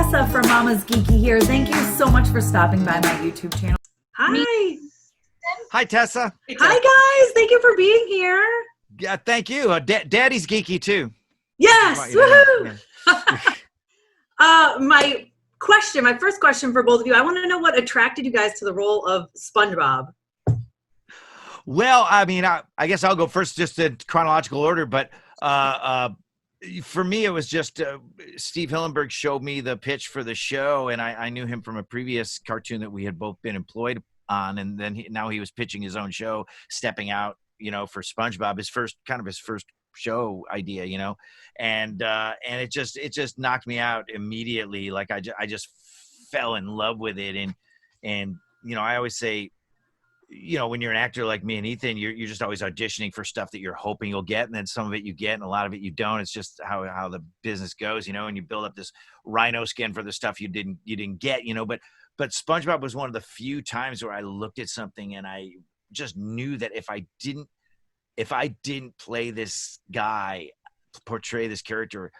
Tessa from Mama's Geeky here. Thank you so much for stopping by my YouTube channel. Hi. Hi, Tessa. Hi, guys. Thank you for being here. Yeah, thank you. Daddy's geeky too. Yes. Woohoo. My first question for both of you, I want to know what attracted you guys to the role of SpongeBob. Well, I mean, I guess I'll go first just in chronological order, but for me, it was just Steve Hillenburg showed me the pitch for the show, and I knew him from a previous cartoon that we had both been employed on, and then now he was pitching his own show, stepping out, for SpongeBob, his first show idea, and it just knocked me out immediately. Like I just fell in love with it, and I always say, when you're an actor like me and Ethan, you're just always auditioning for stuff that you're hoping you'll get, and then some of it you get, and a lot of it you don't. It's just how the business goes, and you build up this rhino skin for the stuff you didn't get, But SpongeBob was one of the few times where I looked at something and I just knew that if I didn't play this guy, portray this character,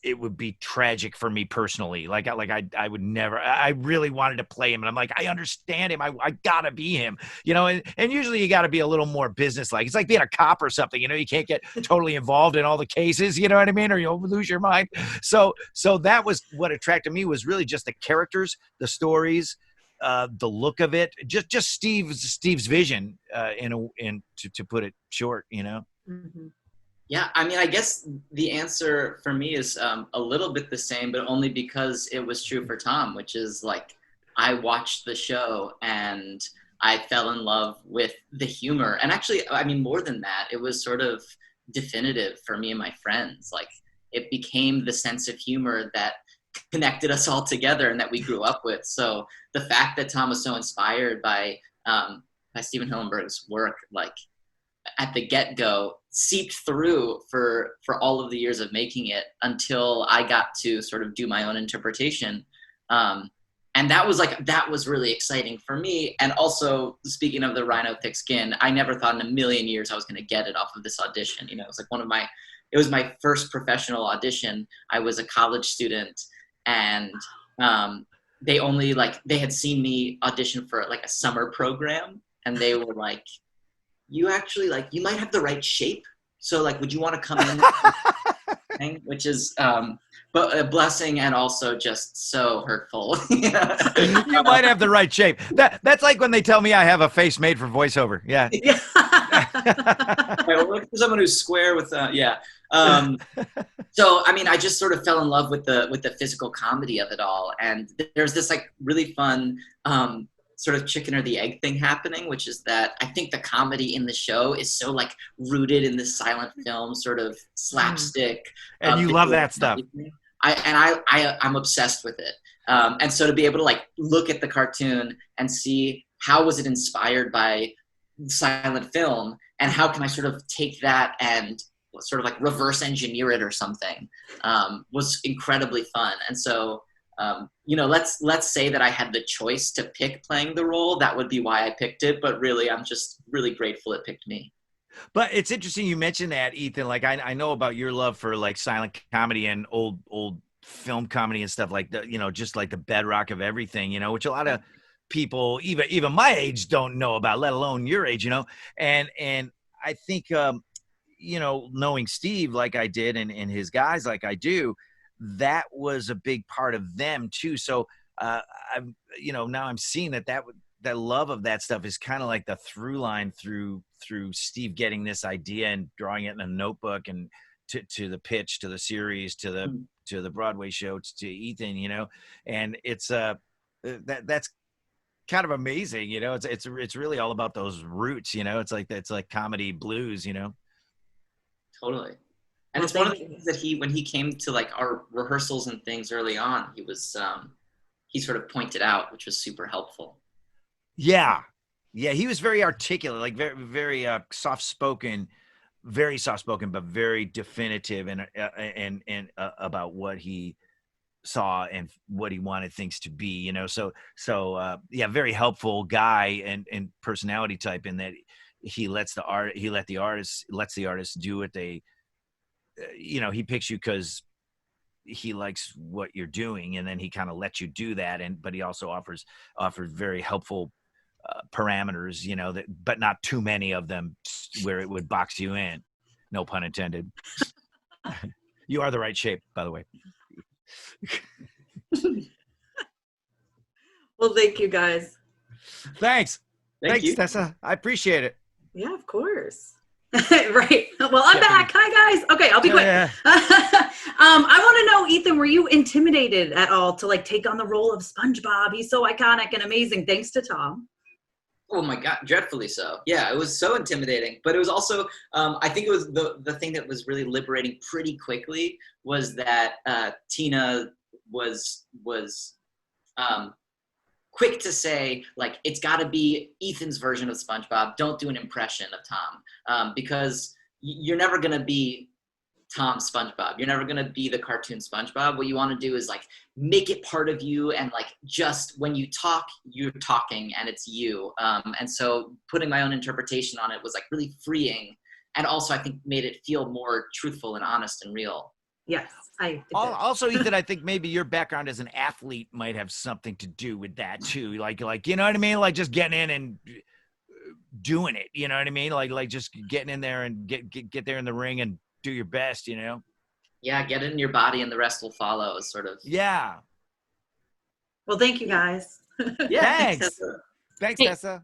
it would be tragic for me personally. I would never, I really wanted to play him. And I'm like, I understand him. I gotta be him, and usually you gotta be a little more business-like. It's like being a cop or something, you can't get totally involved in all the cases, you know what I mean? Or you'll lose your mind. So that was what attracted me, was really just the characters, the stories, the look of it, just Steve's vision, to put it short, Mm-hmm. Yeah, I mean, I guess the answer for me is a little bit the same, but only because it was true for Tom, which is like, I watched the show and I fell in love with the humor. And actually, I mean, more than that, it was sort of definitive for me and my friends. Like, it became the sense of humor that connected us all together and that we grew up with. So the fact that Tom was so inspired by Stephen Hillenburg's work, like, at the get-go, seeped through for all of the years of making it until I got to sort of do my own interpretation. And that was really exciting for me. And also, speaking of the rhino thick skin, I never thought in a million years I was going to get it off of this audition. It was like it was my first professional audition. I was a college student, and they had seen me audition for like a summer program, and they were like, you actually, like, you might have the right shape. So, like, would you want to come in? Which is but a blessing and also just so hurtful. You might have the right shape. That's like when they tell me I have a face made for voiceover. Yeah. For someone who's square with yeah. So, I mean, I just sort of fell in love with the physical comedy of it all. And there's this like really fun sort of chicken or the egg thing happening, which is that I think the comedy in the show is so like rooted in this silent film sort of slapstick. And you love that stuff. I'm obsessed with it. And so to be able to like look at the cartoon and see how was it inspired by silent film, and how can I sort of take that and sort of like reverse engineer it or something, was incredibly fun. And so let's say that I had the choice to pick playing the role, that would be why I picked it. But really, I'm just really grateful it picked me. But it's interesting you mentioned that, Ethan. Like, I know about your love for like silent comedy and old film comedy and stuff like that, just like the bedrock of everything, which a lot of people, even my age, don't know about, let alone your age, and I think, knowing Steve like I did, and his guys like I do, that was a big part of them too. So I'm, now I'm seeing that love of that stuff is kind of like the through line through Steve getting this idea and drawing it in a notebook, and to the pitch, to the series, to the Broadway show, to Ethan, and it's that's kind of amazing. It's really all about those roots. It's like comedy blues. Totally. And it's one of the things that when he came to like our rehearsals and things early on, he sort of pointed out, which was super helpful. Yeah. He was very articulate, like very, very soft-spoken, but very definitive and about what he saw and what he wanted things to be, So very helpful guy and personality type, in that he lets the artist do what they, he picks you because he likes what you're doing, and then he kind of lets you do that. But he also offers very helpful parameters, you know, that, but not too many of them where it would box you in. No pun intended. You are the right shape, by the way. Well, thank you guys. Thanks. Thank you. Tessa. I appreciate it. Yeah, of course. Right. Well, I'm back. Hi, guys. Okay, I'll be quick. Yeah. I want to know, Ethan, were you intimidated at all to like take on the role of SpongeBob? He's so iconic and amazing, thanks to Tom. Oh my God, dreadfully so. Yeah, it was so intimidating, but it was also, I think it was the thing that was really liberating pretty quickly was that Tina was quick to say, like, it's got to be Ethan's version of SpongeBob. Don't do an impression of Tom, because you're never going to be Tom's SpongeBob. You're never going to be the cartoon SpongeBob. What you want to do is, like, make it part of you, and, like, just when you talk, you're talking, and it's you. And so putting my own interpretation on it was, like, really freeing, and also I think made it feel more truthful and honest and real. Yes, also, Ethan, I think maybe your background as an athlete might have something to do with that too. Like, you know what I mean? Like just getting in and doing it. You know what I mean? Like just getting in there and get there in the ring and do your best. You know? Yeah, get in your body and the rest will follow. Sort of. Yeah. Well, thank you guys. Yeah. Thanks. Thanks, Tessa.